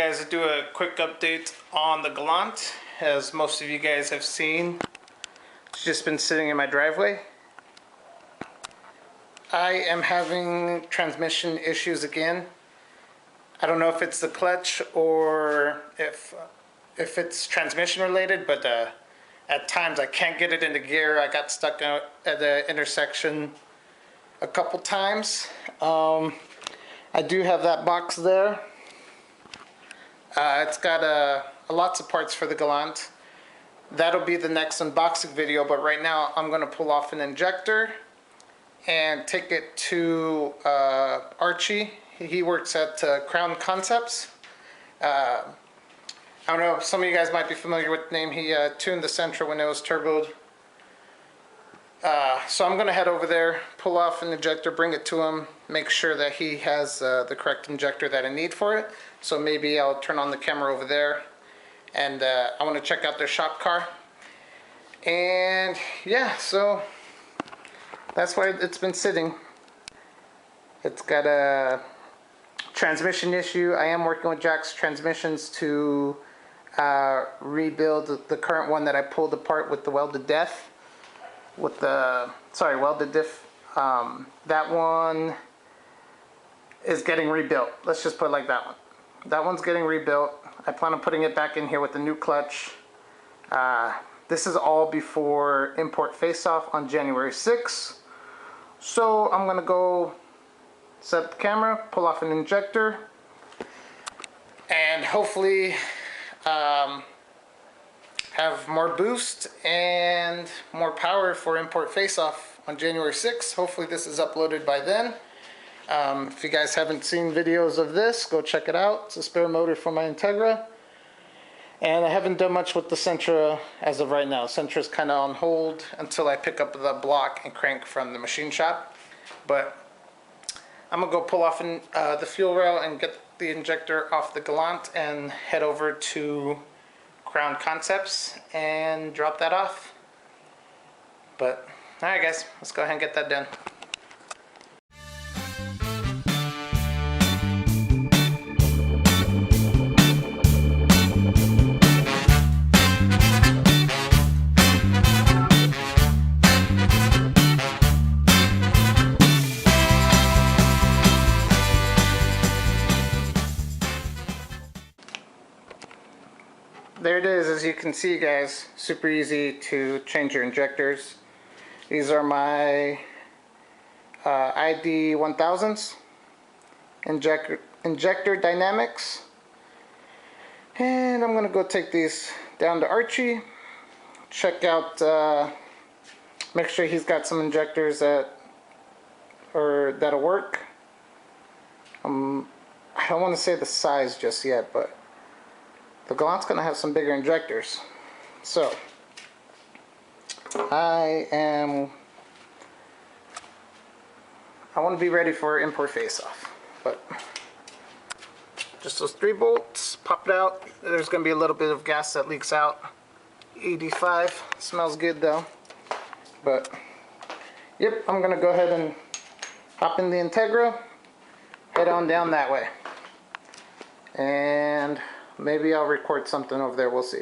guys, do a quick update on the Galant. As most of you guys have seen, it's just been sitting in my driveway. I am having transmission issues again. I don't know if it's the clutch or if it's transmission related, but at times I can't get it into gear. I got stuck at the intersection a couple times. I do have that box there. It's got lots of parts for the Galant. That'll be the next unboxing video, but right now I'm going to pull off an injector and take it to Archie. He works at Crown Concepts. I don't know, some of you guys might be familiar with the name. He tuned the Sentra when it was turboed. So I'm going to head over there, pull off an injector, bring it to him, make sure that he has the correct injector that I need for it. So maybe I'll turn on the camera over there, and I want to check out their shop car. And yeah, so that's why it's been sitting. It's got a transmission issue. I am working with Jack's Transmissions to rebuild the current one that I pulled apart with the welded diff. Welded diff. That one is getting rebuilt. Let's just put it like that one. That one's getting rebuilt. I plan on putting it back in here with the new clutch. This is all before import Faceoff on January 6th. So I'm gonna go set up the camera, pull off an injector, and hopefully have more boost and more power for import Faceoff on January 6th. Hopefully this is uploaded by then. If you guys haven't seen videos of this, go check it out. It's a spare motor for my Integra. And I haven't done much with the Sentra as of right now. Sentra's kind of on hold until I pick up the block and crank from the machine shop. But I'm going to go pull off the fuel rail and get the injector off the Galant and head over to Crown Concepts and drop that off. But alright guys, let's go ahead and get that done. There it is. As you can see guys, super easy to change your injectors. These are my ID 1000s injector dynamics, and I'm gonna go take these down to Archie, check out, make sure he's got some injectors that'll work. I don't want to say the size just yet, but the Galant's going to have some bigger injectors. So I want to be ready for import Faceoff. But just those 3 bolts, pop it out. There's going to be a little bit of gas that leaks out. E85, smells good though. But yep, I'm going to go ahead and hop in the Integra, head on down that way. And maybe I'll record something over there, we'll see.